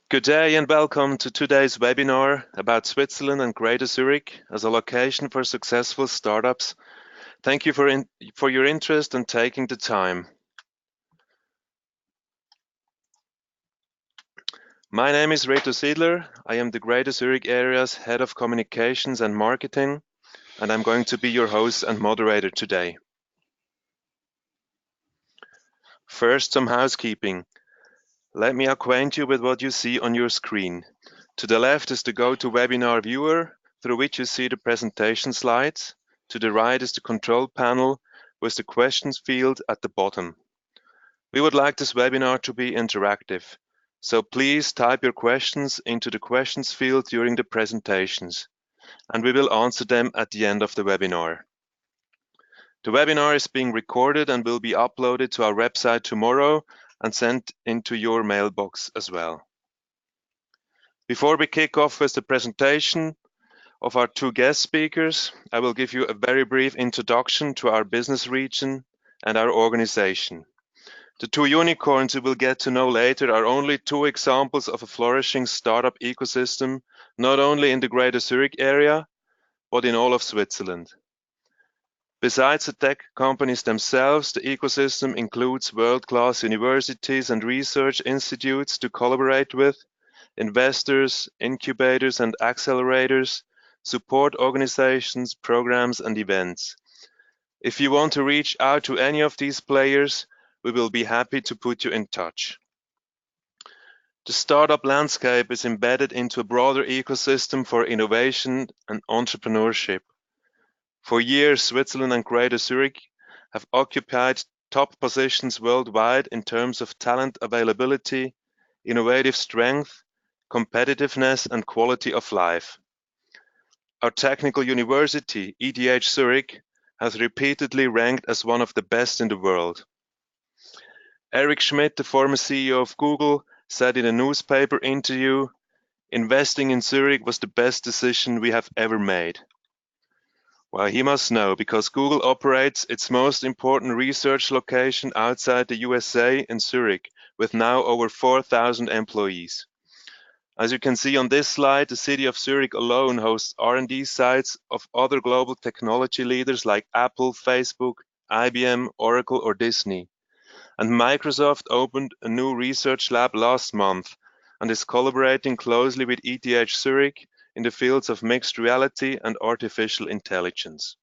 Good day and welcome to today's webinar about Switzerland and Greater Zurich as a location for successful startups. Thank you for your interest and taking the time. My name is Reto Siedler. I am the Greater Zurich area's Head of Communications and Marketing, and I'm going to be your host and moderator today. First, some housekeeping. Let me acquaint you with what you see on your screen. To the left is the GoToWebinar viewer, through which you see the presentation slides. To the right is the control panel with the questions field at the bottom. We would like this webinar to be interactive, so please type your questions into the questions field during the presentations, and we will answer them at the end of the webinar. The webinar is being recorded and will be uploaded to our website tomorrow and sent into your mailbox as well. Before we kick off with the presentation of our two guest speakers, I will give you a very brief introduction to our business region and our organization. The two unicorns you will get to know later are only two examples of a flourishing startup ecosystem, not only in the Greater Zurich area, but in all of Switzerland. Besides the tech companies themselves, the ecosystem includes world-class universities and research institutes to collaborate with, investors, incubators and accelerators, support organizations, programs and events. If you want to reach out to any of these players, we will be happy to put you in touch. The startup landscape is embedded into a broader ecosystem for innovation and entrepreneurship. For years, Switzerland and Greater Zurich have occupied top positions worldwide in terms of talent availability, innovative strength, competitiveness, and quality of life. Our technical university, ETH Zurich, has repeatedly ranked as one of the best in the world. Eric Schmidt, the former CEO of Google, said in a newspaper interview, "Investing in Zurich was the best decision we have ever made." Well, he must know, because Google operates its most important research location outside the USA in Zurich, with now over 4,000 employees. As you can see on this slide, the city of Zurich alone hosts R&D sites of other global technology leaders like Apple, Facebook, IBM, Oracle, or Disney. And Microsoft opened a new research lab last month and is collaborating closely with ETH Zurich in the fields of mixed reality and artificial intelligence.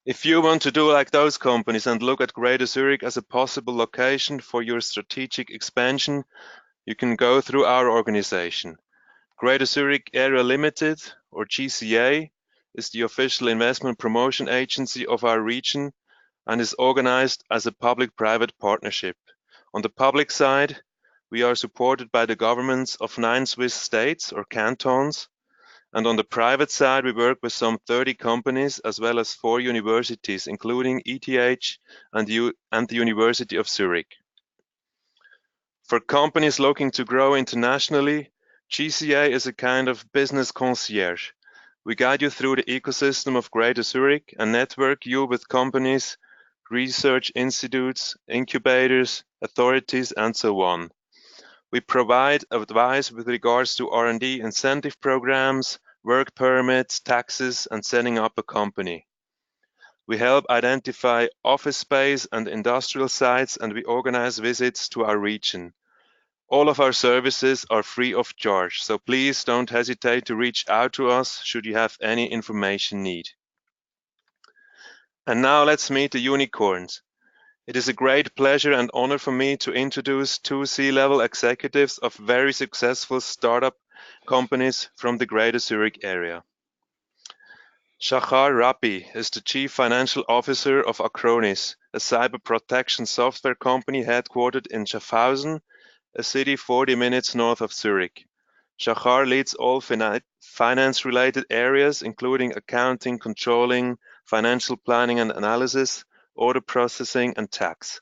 If you want to do like those companies and look at Greater Zurich as a possible location for your strategic expansion, you can go through our organization. Greater Zurich Area Limited, or GZA, is the official investment promotion agency of our region and is organized as a public-private partnership. On the public side, we are supported by the governments of 9 Swiss states or cantons, and on the private side, we work with some 30 companies as well as 4 universities, including ETH and the University of Zurich. For companies looking to grow internationally, GZA is a kind of business concierge. We guide you through the ecosystem of Greater Zurich and network you with companies, research institutes, incubators, authorities, and so on. We provide advice with regards to R&D incentive programs, work permits, taxes, and setting up a company. We help identify office space and industrial sites, and we organize visits to our region. All of our services are free of charge, so please don't hesitate to reach out to us should you have any information need. And now let's meet the unicorns. It is a great pleasure and honor for me to introduce 2 C-level executives of very successful startup companies from the Greater Zurich area. Shachar Rabbe is the Chief Financial Officer of Acronis, a cyber protection software company headquartered in Schaffhausen, a city 40 minutes north of Zurich. Shachar leads all finance-related areas, including accounting, controlling, financial planning and analysis, order processing, and tax.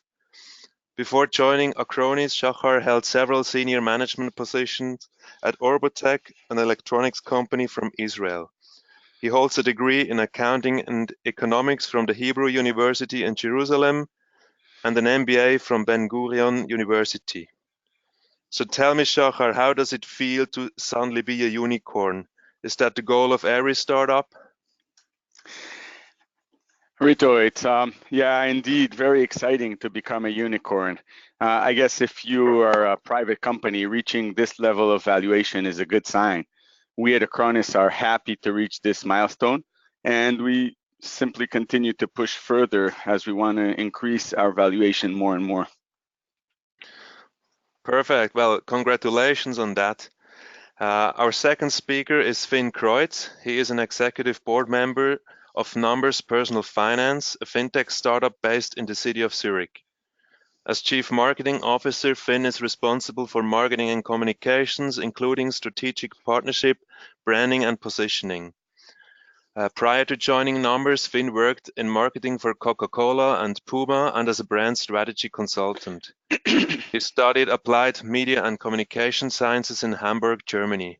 Before joining Acronis, Shachar held several senior management positions at Orbotech, an electronics company from Israel. He holds a degree in accounting and economics from the Hebrew University in Jerusalem and an MBA from Ben Gurion University. So tell me, Shachar, how does it feel to suddenly be a unicorn? Is that the goal of every startup? Rito, it's yeah, indeed, very exciting to become a unicorn. I guess if you are a private company, reaching this level of valuation is a good sign. We at Acronis are happy to reach this milestone, and we simply continue to push further as we want to increase our valuation more and more. Perfect. Well, congratulations on that. Our second speaker is Fynn Kreuz. He is an executive board member of Numbrs Personal Finance, a fintech startup based in the city of Zurich. As Chief Marketing Officer, Fynn is responsible for marketing and communications, including strategic partnership, branding, and positioning. Prior to joining Numbrs, Fynn worked in marketing for Coca-Cola and Puma and as a brand strategy consultant. He studied applied media and communication sciences in Hamburg, Germany.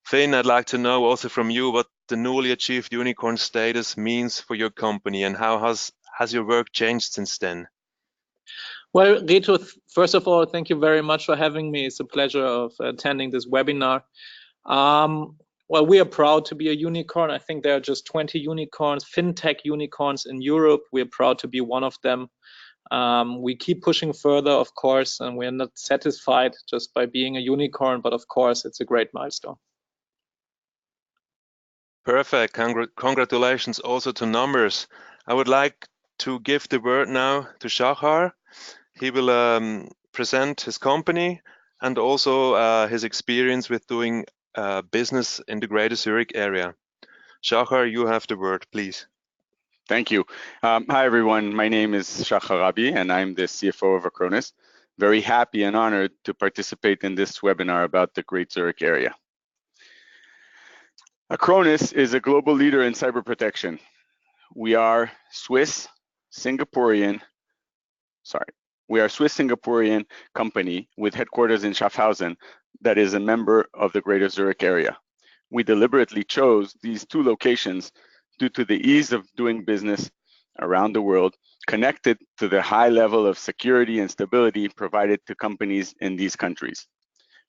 Fynn, I'd like to know also from you what the newly achieved unicorn status means for your company and how has your work changed since then? Well, Reto, first of all, thank you very much for having me. It's a pleasure of attending this webinar. Well, we are proud to be a unicorn. I think there are just 20 unicorns, fintech unicorns in Europe. We are proud to be one of them. We keep pushing further, of course, and we're not satisfied just by being a unicorn, but of course, it's a great milestone. Perfect. Congratulations also to Numbrs. I would like to give the word now to Shachar. He will present his company and also his experience with doing business in the Greater Zurich area. Shachar, you have the word, please. Thank you. Hi, everyone. My name is Shachar Rabbe, and I'm the CFO of Acronis. Very happy and honored to participate in this webinar about the Greater Zurich area. Acronis is a global leader in cyber protection. We are Swiss-Singaporean company with headquarters in Schaffhausen that is a member of the Greater Zurich area. We deliberately chose these two locations due to the ease of doing business around the world, connected to the high level of security and stability provided to companies in these countries.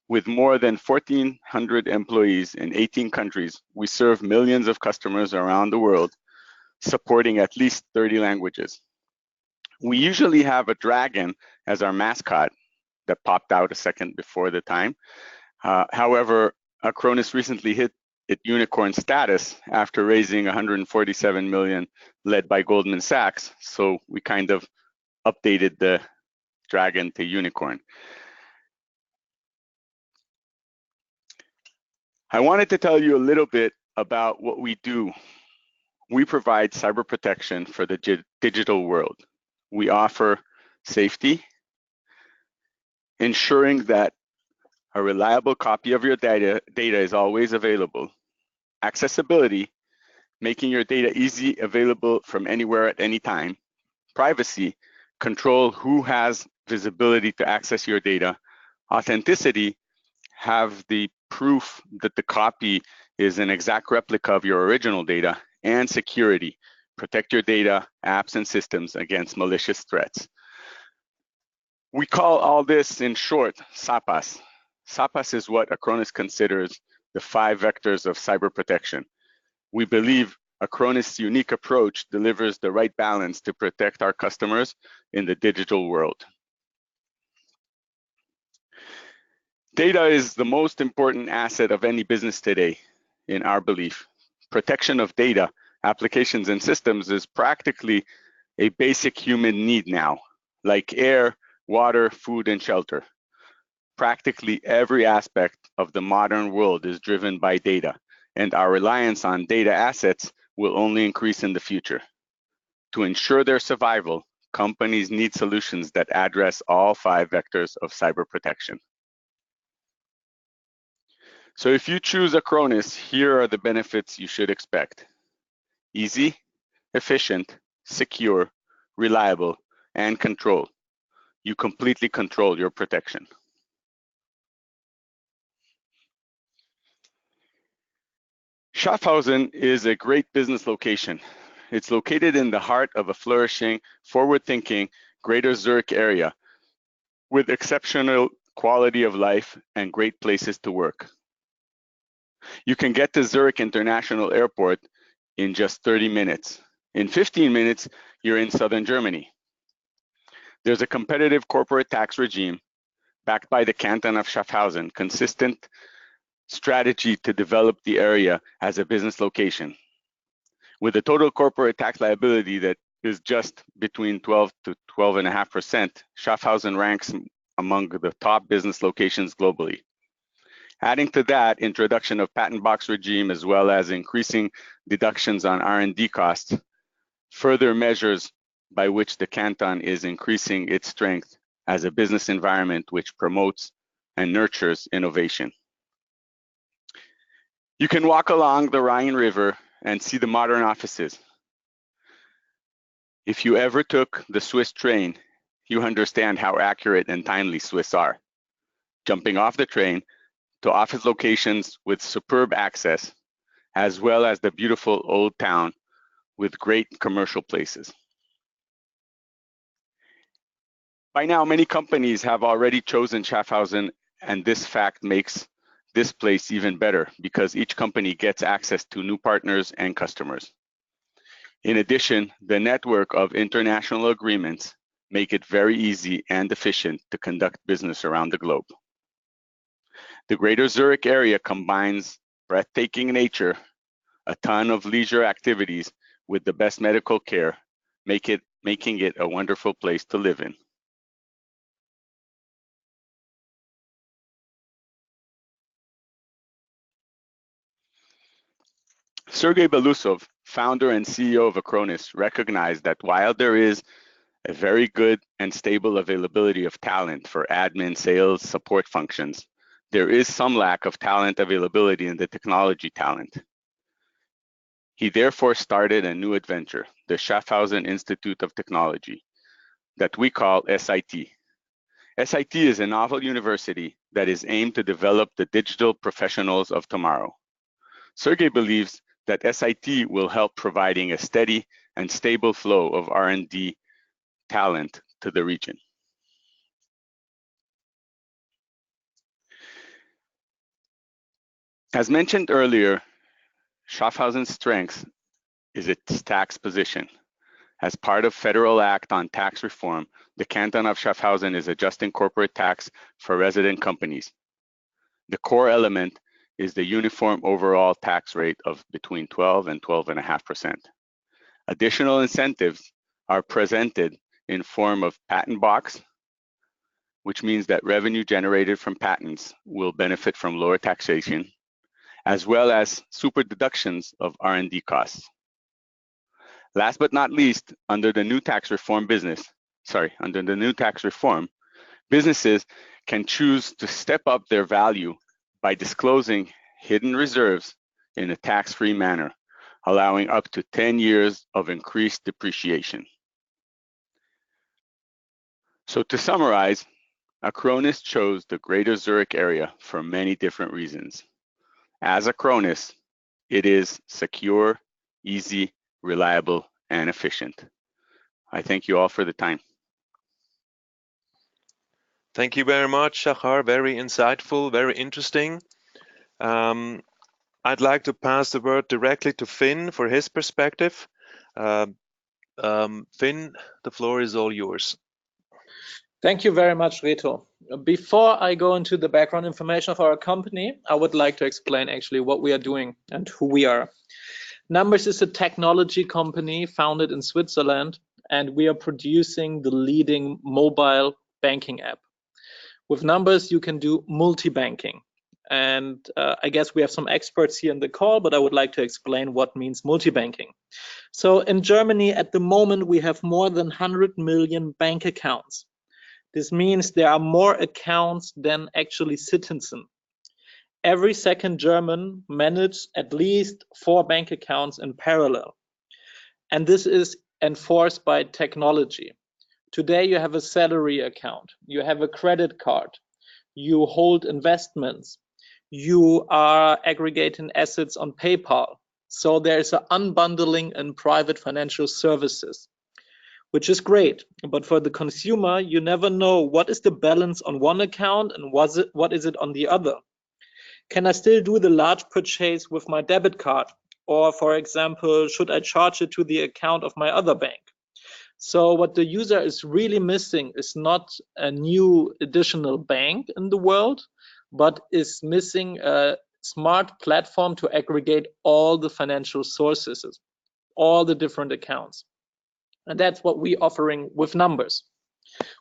With more than 1,400 employees in 18 countries, we serve millions of customers around the world, supporting at least 30 languages. We usually have a dragon as our mascot that popped out a second before the time. However, Acronis recently hit unicorn status after raising 147 million led by Goldman Sachs. So we kind of updated the dragon to unicorn. I wanted to tell you a little bit about what we do. We provide cyber protection for the digital world. We offer safety, ensuring that a reliable copy of your data is always available. Accessibility, making your data easy available from anywhere at any time. Privacy, control who has visibility to access your data. Authenticity, have the proof that the copy is an exact replica of your original data. And security, protect your data, apps, and systems against malicious threats. We call all this, in short, SAPAS. SAPAS is what Acronis considers the 5 vectors of cyber protection. We believe Acronis' unique approach delivers the right balance to protect our customers in the digital world. Data is the most important asset of any business today, in our belief. Protection of data, applications, and systems is practically a basic human need now, like air, water, food, and shelter. Practically every aspect of the modern world is driven by data, and our reliance on data assets will only increase in the future. To ensure their survival, companies need solutions that address all 5 vectors of cyber protection. So if you choose Acronis, here are the benefits you should expect. Easy, efficient, secure, reliable, and control. You completely control your protection. Schaffhausen is a great business location. It's located in the heart of a flourishing, forward-thinking Greater Zurich area with exceptional quality of life, and great places to work. You can get to Zurich International Airport in just 30 minutes. In 15 minutes, you're in southern Germany. There's a competitive corporate tax regime backed by the canton of Schaffhausen, consistent strategy to develop the area as a business location. With a total corporate tax liability that is just between 12 to 12.5%, Schaffhausen ranks among the top business locations globally. Adding to that, introduction of patent box regime as well as increasing deductions on R&D costs, further measures by which the canton is increasing its strength as a business environment which promotes and nurtures innovation. You can walk along the Rhine River and see the modern offices. If you ever took the Swiss train, you understand how accurate and timely Swiss are. Jumping off the train to office locations with superb access, as well as the beautiful old town with great commercial places. By now, many companies have already chosen Schaffhausen, and this fact makes this place even better because each company gets access to new partners and customers. In addition, the network of international agreements make it very easy and efficient to conduct business around the globe. The Greater Zurich area combines breathtaking nature, a ton of leisure activities with the best medical care, making it a wonderful place to live in. Sergei Belousov, founder and CEO of Acronis, recognized that while there is a very good and stable availability of talent for admin, sales, support functions, there is some lack of talent availability in the technology talent. He therefore started a new adventure, the Schaffhausen Institute of Technology, that we call SIT. SIT is a novel university that is aimed to develop the digital professionals of tomorrow. Sergei believes that SIT will help providing a steady and stable flow of R&D talent to the region. As mentioned earlier, Schaffhausen's strength is its tax position. As part of Federal Act on Tax Reform, the Canton of Schaffhausen is adjusting corporate tax for resident companies. The core element is the uniform overall tax rate of between 12 and 12.5%. Additional incentives are presented in form of patent box, which means that revenue generated from patents will benefit from lower taxation, as well as super deductions of R&D costs. Last but not least, under the new tax reform businesses can choose to step up their value by disclosing hidden reserves in a tax-free manner, allowing up to 10 years of increased depreciation. So to summarize, Acronis chose the Greater Zurich area for many different reasons. As Acronis, it is secure, easy, reliable, and efficient. I thank you all for the time. Thank you very much, Shachar. Very insightful, very interesting. I'd like to pass the word directly to Fynn for his perspective. Fynn, the floor is all yours. Thank you very much, Reto. Before I go into the background information of our company, I would like to explain actually what we are doing and who we are. Numbrs is a technology company founded in Switzerland, and we are producing the leading mobile banking app. With Numbrs, you can do multi-banking. And I guess we have some experts here in the call, but I would like to explain what means multi-banking. So in Germany, at the moment, we have more than 100 million bank accounts. This means there are more accounts than actually citizens. Every second German manages at least 4 bank accounts in parallel. And this is enforced by technology. Today, you have a salary account, you have a credit card, you hold investments, you are aggregating assets on PayPal. So there's an unbundling in private financial services. which is great. But for the consumer, you never know what is the balance on one account and what is it on the other. Can I still do the large purchase with my debit card? Or, for example, should I charge it to the account of my other bank? So what the user is really missing is not a new additional bank in the world, but is missing a smart platform to aggregate all the financial sources, all the different accounts. And that's what we're offering with Numbrs.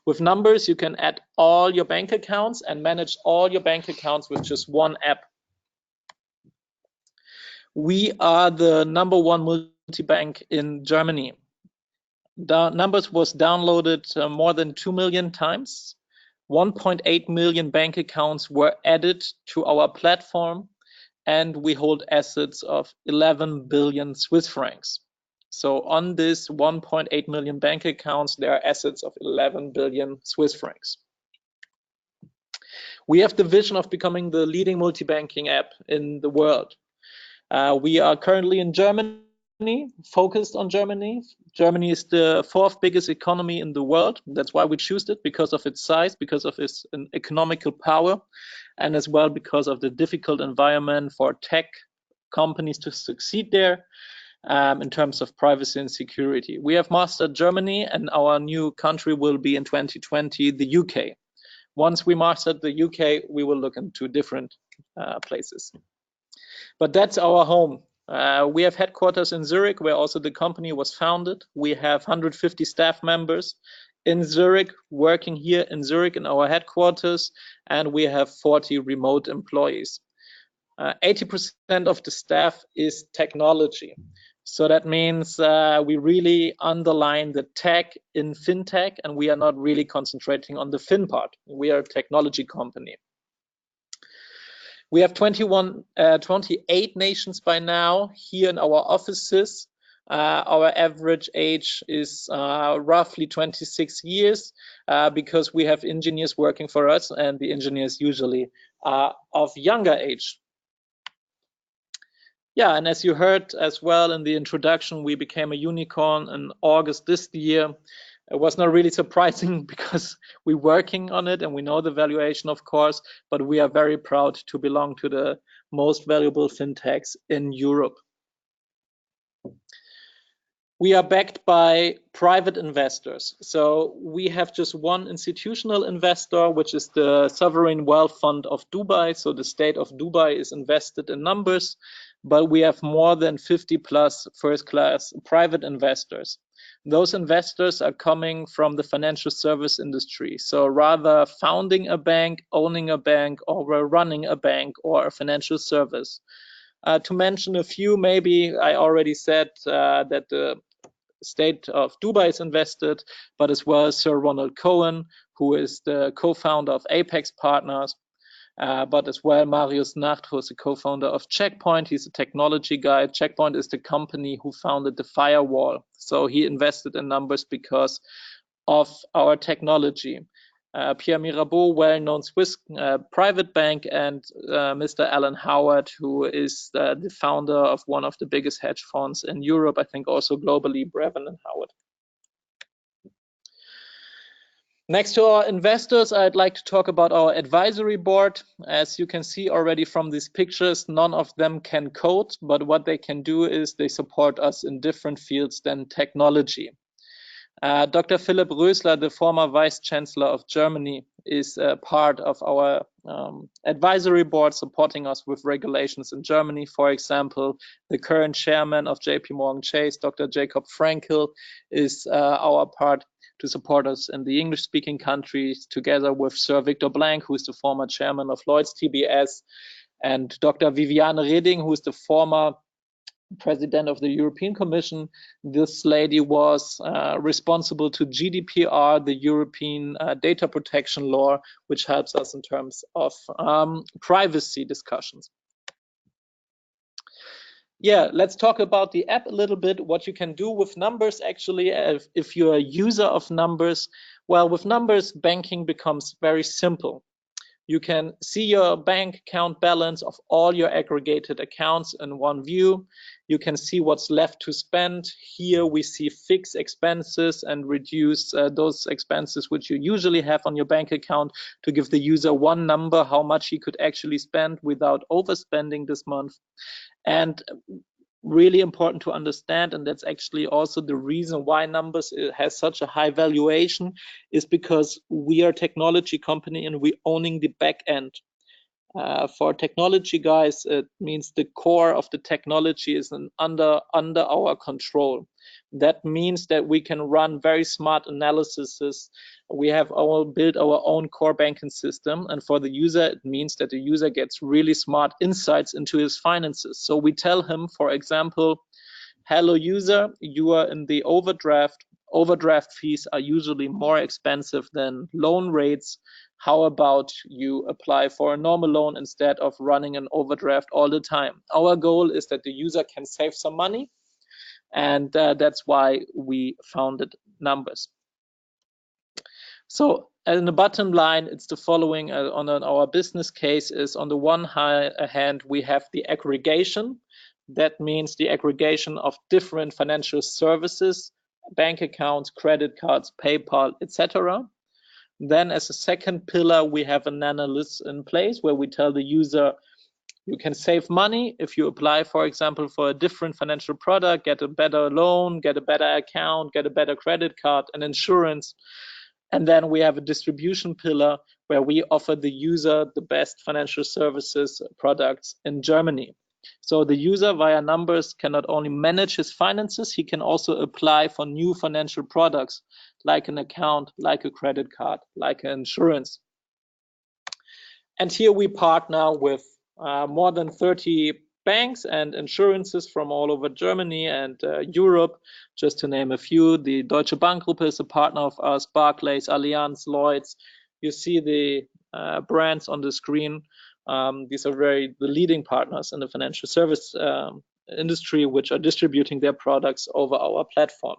With Numbrs, you can add all your bank accounts and manage all your bank accounts with just one app. We are the #1 multi-bank in Germany. The Numbrs was downloaded more than 2 million times. 1.8 million bank accounts were added to our platform, and we hold assets of 11 billion Swiss francs. So on this 1.8 million bank accounts, there are assets of 11 billion Swiss francs. We have the vision of becoming the leading multi-banking app in the world. We are currently in Germany, focused on Germany. Germany is the 4th biggest economy in the world. That's why we choose it, because of its size, because of its economical power, and as well because of the difficult environment for tech companies to succeed there in terms of privacy and security. We have mastered Germany, and our new country will be in 2020, the UK. Once we mastered the UK, we will look into different places. But that's our home. We have headquarters in Zurich, where also the company was founded. We have 150 staff members in Zurich, working here in Zurich in our headquarters, and we have 40 remote employees. 80% of the staff is technology. So that means we really underline the tech in fintech, and we are not really concentrating on the fin part. We are a technology company. We have 28 nations by now here in our offices. Our average age is roughly 26 years because we have engineers working for us, and the engineers usually are of younger age. Yeah, and as you heard as well in the introduction, we became a unicorn in August this year. It was not really surprising because we're working on it and we know the valuation, of course, but we are very proud to belong to the most valuable fintechs in Europe. We are backed by private investors. So we have just one institutional investor, which is the Sovereign Wealth Fund of Dubai. So the state of Dubai is invested in Numbrs, but we have more than 50 plus first-class private investors. Those investors are coming from the financial service industry. So rather founding a bank, owning a bank, or running a bank or a financial service. To mention a few, maybe I already said that the state of Dubai is invested, but as well as Sir Ronald Cohen, who is the co-founder of Apex Partners, but as well Marius Nacht, who is the co-founder of Checkpoint. He's a technology guy. Checkpoint is the company who founded the firewall. So he invested in Numbrs because of our technology. Pierre Mirabeau, well-known Swiss private bank, and Mr. Alan Howard, who is the founder of one of the biggest hedge funds in Europe, I think also globally, Brevin and Howard. Next to our investors, I'd like to talk about our advisory board. As you can see already from these pictures, none of them can code, but what they can do is they support us in different fields than technology. Dr. Philipp Rösler, the former Vice Chancellor of Germany, is a part of our advisory board, supporting us with regulations in Germany. For example, the current chairman of JP Morgan Chase, Dr. Jacob Frankel, is our part to support us in the English-speaking countries, together with Sir Victor Blank, who is the former chairman of Lloyd's TBS, and Dr. Viviane Reding, who is the former president of the European Commission. This lady was responsible to GDPR, the European data protection law, which helps us in terms of privacy discussions. Yeah, let's talk about the app a little bit, what you can do with Numbrs actually if you're a user of Numbrs. Well, with Numbrs, banking becomes very simple. You can see your bank account balance of all your aggregated accounts in one view. You can see what's left to spend. Here we see fixed expenses and reduce those expenses which you usually have on your bank account to give the user one number, how much he could actually spend without overspending this month. And really important to understand, and that's actually also the reason why Numbrs has such a high valuation, is because we are a technology company and we're owning the back end. For technology guys, it means the core of the technology is under our control. That means that we can run very smart analyses. We have built our own core banking system, and for the user, it means that the user gets really smart insights into his finances. So we tell him, for example, hello user, you are in the overdraft. Overdraft fees are usually more expensive than loan rates. How about you apply for a normal loan instead of running an overdraft all the time? Our goal is that the user can save some money, and that's why we founded Numbrs. So in the bottom line, it's the following on our business case is, on the one hand, we have the aggregation. That means the aggregation of different financial services, bank accounts, credit cards, PayPal, etc. Then as a second pillar, we have an analysis in place where we tell the user, you can save money if you apply, for example, for a different financial product, get a better loan, get a better account, get a better credit card and insurance. And then we have a distribution pillar where we offer the user the best financial services products in Germany. So the user via Numbrs can not only manage his finances, he can also apply for new financial products like an account, like a credit card, like an insurance. And here we partner with more than 30 banks and insurances from all over Germany and Europe, just to name a few. The Deutsche Bank Group is a partner of us, Barclays, Allianz, Lloyds. You see the brands on the screen. These are the leading partners in the financial service industry, which are distributing their products over our platform.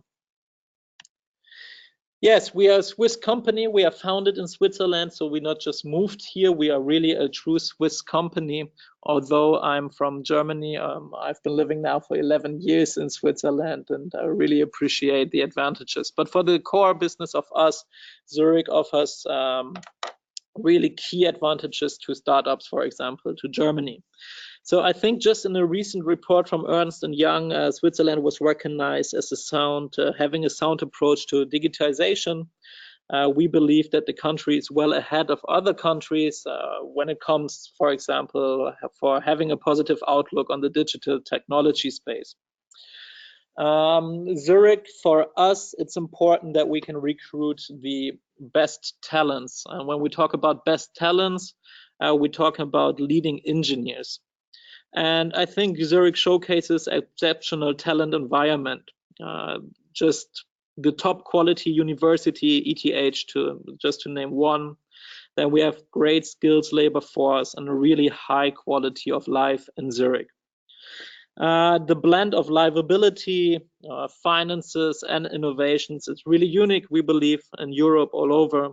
Yes, we are a Swiss company. We are founded in Switzerland, so we not just moved here. We are really a true Swiss company. Although I'm from Germany, I've been living now for 11 years in Switzerland, and I really appreciate the advantages. But for the core business of us, Zurich offers really key advantages to startups, for example, to Germany. So I think just in a recent report from Ernst & Young, Switzerland was recognized as having a sound approach to digitization. We believe that the country is well ahead of other countries when it comes, for example, for having a positive outlook on the digital technology space. Zurich, for us, it's important that we can recruit the best talents. And when we talk about best talents, we talk about leading engineers. And I think Zurich showcases exceptional talent environment. Just the top quality university, ETH, just to name one. Then we have great skills labor force and a really high quality of life in Zurich. The blend of livability, finances, and innovations is really unique, we believe, in Europe all over.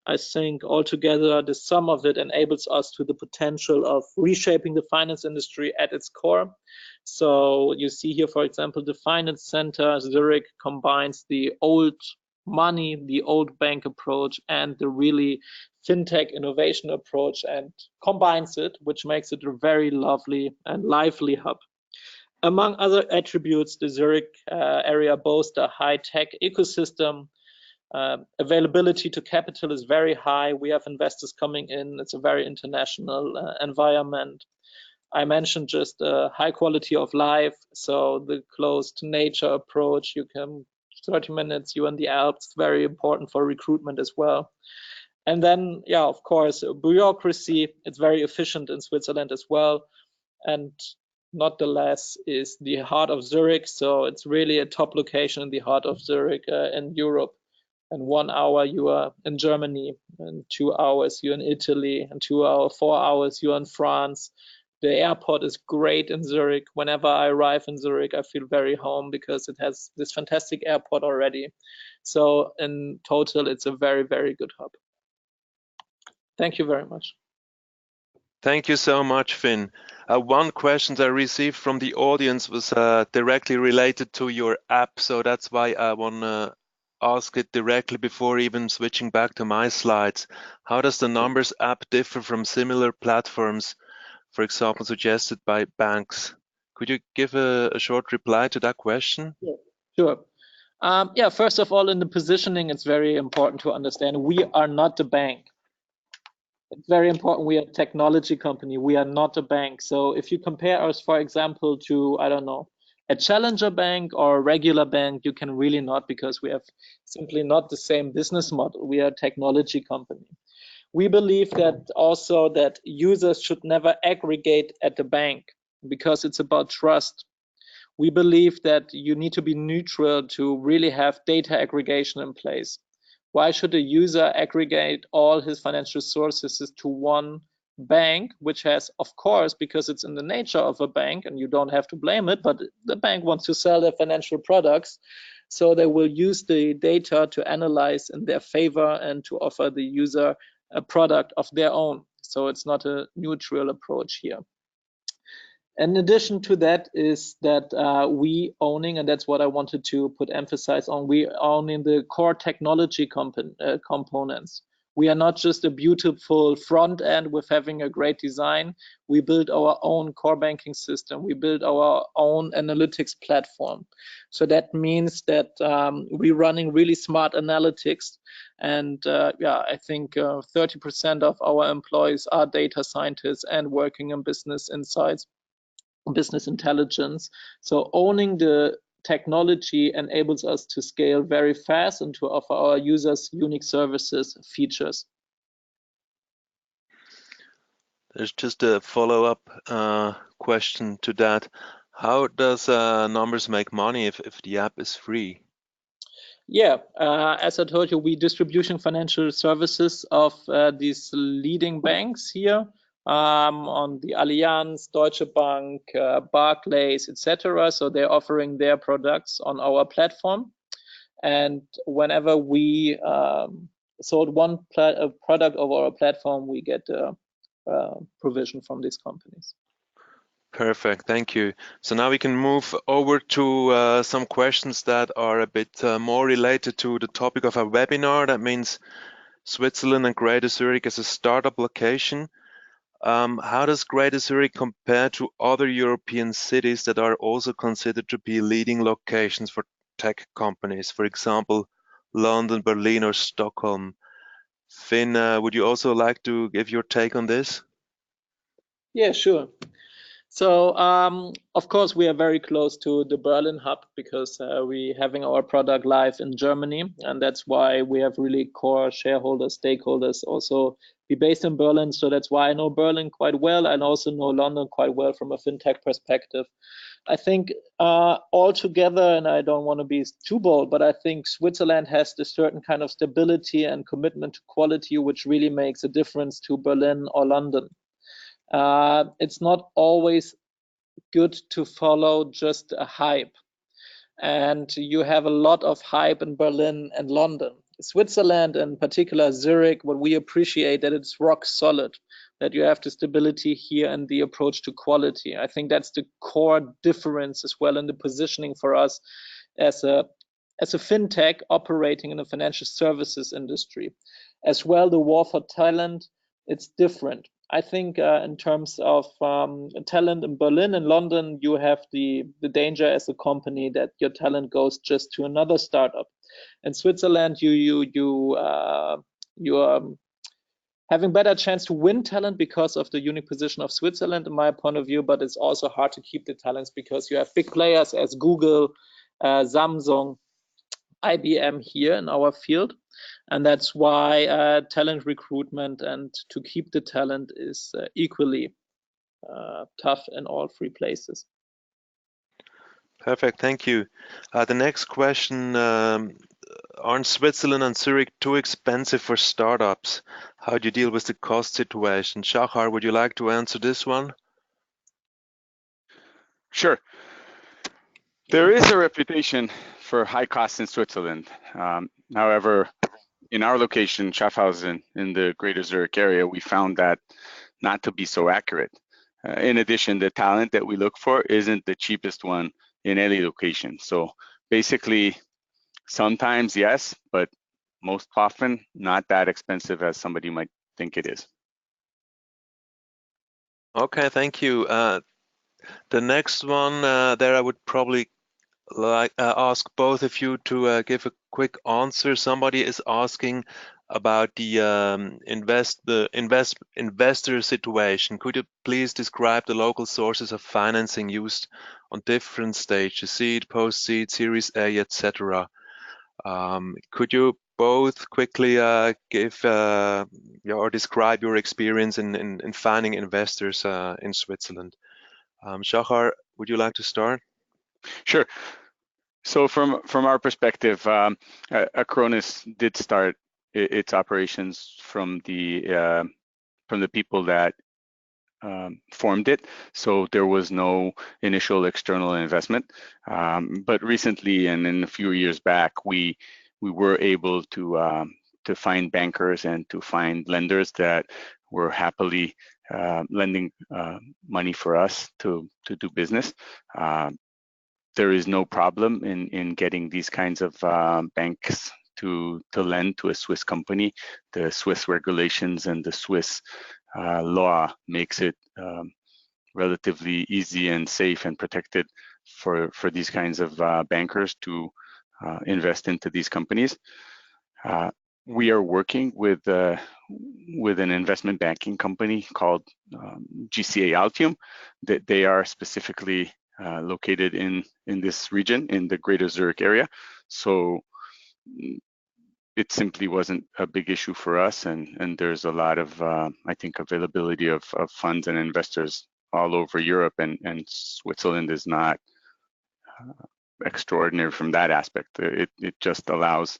I think altogether the sum of it enables us to the potential of reshaping the finance industry at its core. So you see here, for example, the finance center, Zurich, combines the old money, the old bank approach, and the really fintech innovation approach, and combines it, which makes it a very lovely and lively hub. Among other attributes, the Zurich area boasts a high-tech ecosystem. Availability to capital is very high. We have investors coming in. It's a very international environment. I mentioned just high quality of life. So the close to nature approach, you can 30 minutes, you're in the Alps, very important for recruitment as well. And then, yeah, of course, bureaucracy, it's very efficient in Switzerland as well. And not the less is the heart of Zurich. So it's really a top location in the heart of Zurich in Europe. And 1 hour you are in Germany, and 2 hours you're in Italy, and 4 hours you're in France. The airport is great in Zurich. Whenever I arrive in Zurich, I feel very home because it has this fantastic airport already. So in total, it's a very, very good hub. Thank you very much. Thank you so much, Fynn. One question I received from the audience was directly related to your app, so that's why I want to ask it directly before even switching back to my slides. How does the Numbrs app differ from similar platforms, for example, suggested by banks? Could you give a short reply to that question? Yeah, sure. Yeah, first of all, in the positioning, it's very important to understand we are not a bank. It's very important. We are a technology company. We are not a bank. So if you compare us, for example, to, I don't know, a challenger bank or a regular bank, you can really not, because we have simply not the same business model. We are a technology company. We believe that also that users should never aggregate at the bank because it's about trust. We believe that you need to be neutral to really have data aggregation in place. Why should a user aggregate all his financial sources to one bank, which has, of course, because it's in the nature of a bank, and you don't have to blame it, but the bank wants to sell their financial products, so they will use the data to analyze in their favor and to offer the user a product of their own. So it's not a neutral approach here. In addition to that is that we owning, and that's what I wanted to put emphasis on, we owning the core technology components. We are not just a beautiful front end with having a great design. We build our own core banking system. We build our own analytics platform. So that means that we're running really smart analytics. And yeah, I think 30% of our employees are data scientists and working in business insights, business intelligence. So owning the technology enables us to scale very fast and to offer our users unique services, features. There's just a follow-up question to that. How does Numbrs make money if the app is free? Yeah, as I told you, we distribution financial services of these leading banks here. On the Allianz, Deutsche Bank, Barclays, etc. So they're offering their products on our platform. And whenever we sold one product over our platform, we get provision from these companies. Perfect, thank you. So now we can move over to some questions that are a bit more related to the topic of our webinar. That means Switzerland and Greater Zurich as a startup location. How does Greater Zurich compare to other European cities that are also considered to be leading locations for tech companies, for example, London, Berlin, or Stockholm? Fynn, would you also like to give your take on this? Yeah, sure. So, of course, we are very close to the Berlin hub because we're having our product live in Germany, and that's why we have really core shareholders, stakeholders also be based in Berlin. So that's why I know Berlin quite well and also know London quite well from a fintech perspective. I think altogether, and I don't want to be too bold, but I think Switzerland has this certain kind of stability and commitment to quality, which really makes a difference to Berlin or London. It's not always good to follow just a hype, and you have a lot of hype in Berlin and London. Switzerland, in particular Zurich, what we appreciate that it's rock solid, that you have the stability here and the approach to quality. I think that's the core difference as well in the positioning for us as a fintech operating in the financial services industry. As well, the war for talent, it's different. I think in terms of talent in Berlin and London, you have the danger as a company that your talent goes just to another startup. In Switzerland, you are having better chance to win talent because of the unique position of Switzerland, in my point of view. But it's also hard to keep the talents because you have big players as Google, Samsung, IBM here in our field. And that's why talent recruitment and to keep the talent is equally tough in all three places. Perfect, thank you. The next question, aren't Switzerland and Zurich too expensive for startups? How do you deal with the cost situation? Shachar, would you like to answer this one? Sure. There is a reputation for high costs in Switzerland. However, in our location, Schaffhausen, in the Greater Zurich area, we found that not to be so accurate. In addition, the talent that we look for isn't the cheapest one in any location. So basically, sometimes yes, but most often not that expensive as somebody might think it is. Okay, thank you. The next one there I would probably like ask both of you to give a quick answer. Somebody is asking about the investor situation. Could you please describe the local sources of financing used on different stages, seed, post-seed, Series A, etc.? Could you both quickly give or describe your experience in finding investors in Switzerland? Shachar, would you like to start? Sure. So from our perspective, Acronis did start its operations from the people that formed it. So there was no initial external investment. But recently, and in a few years back, we were able to find bankers and to find lenders that were happily lending money for us to do business. There is no problem in getting these kinds of banks to lend to a Swiss company. The Swiss regulations and the Swiss law makes it relatively easy and safe and protected for these kinds of bankers to invest into these companies. We are working with an investment banking company called GZA Altium. They are specifically located in this region, in the Greater Zurich area. So it simply wasn't a big issue for us, and there's a lot of, I think, availability of funds and investors all over Europe, and Switzerland is not extraordinary from that aspect. It just allows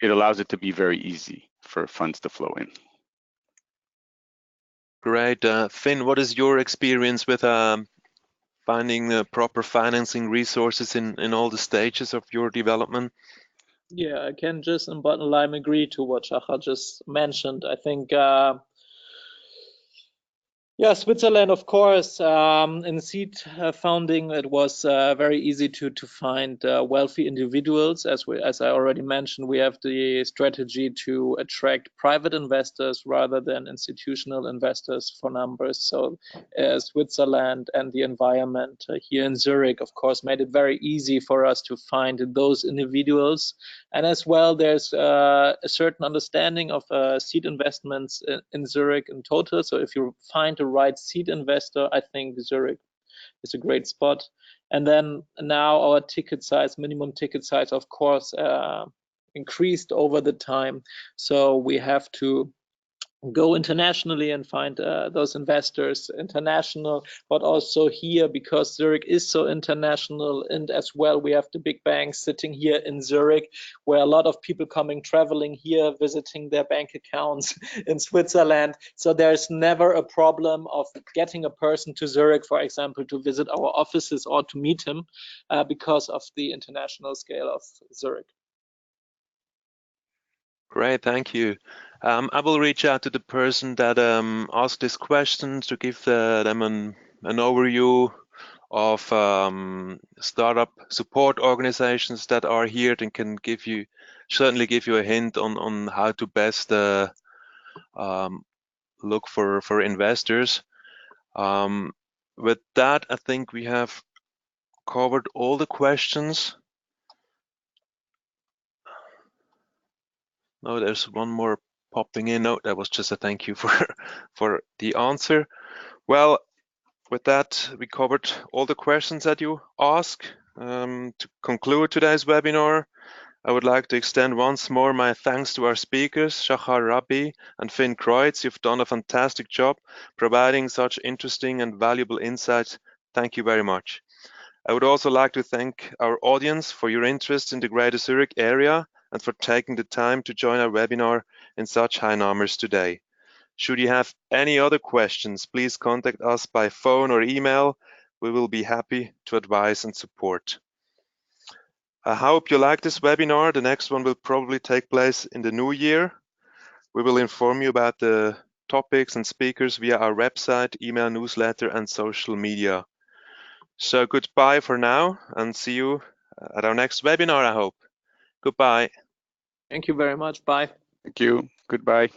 it to be very easy for funds to flow in. Great. Fynn, what is your experience with finding the proper financing resources in all the stages of your development? Yeah, I can just in bottom line agree to what Shachar just mentioned. I think yeah, Switzerland, of course, in seed founding, it was very easy to find wealthy individuals. As I already mentioned, we have the strategy to attract private investors rather than institutional investors for Numbrs. So Switzerland and the environment here in Zurich, of course, made it very easy for us to find those individuals. And as well, there's a certain understanding of seed investments in Zurich in total. So if you find the right seed investor, I think Zurich is a great spot. And then now our ticket size, minimum ticket size, of course, increased over the time. So we have to go internationally and find those investors international, but also here, because Zurich is so international, and as well we have the big banks sitting here in Zurich, where a lot of people traveling here, visiting their bank accounts in Switzerland. So there's never a problem of getting a person to Zurich, for example, to visit our offices or to meet him because of the international scale of Zurich. Great, thank you. I will reach out to the person that asked this question to give them an overview of startup support organizations that are here and can certainly give you a hint on how to best look for investors. With that, I think we have covered all the questions. No, there's one more popping in. No, that was just a thank you for the answer. Well, with that, we covered all the questions that you asked. To conclude today's webinar, I would like to extend once more my thanks to our speakers, Shachar Rabbe and Fynn Kreuz. You've done a fantastic job providing such interesting and valuable insights. Thank you very much. I would also like to thank our audience for your interest in the Greater Zurich area and for taking the time to join our webinar in such high numbers today. Should you have any other questions, please contact us by phone or email. We will be happy to advise and support. I hope you like this webinar. The next one will probably take place in the new year. We will inform you about the topics and speakers via our website, email, newsletter, and social media. So goodbye for now, and see you at our next webinar, I hope. Goodbye. Thank you very much. Bye. Thank you. Goodbye.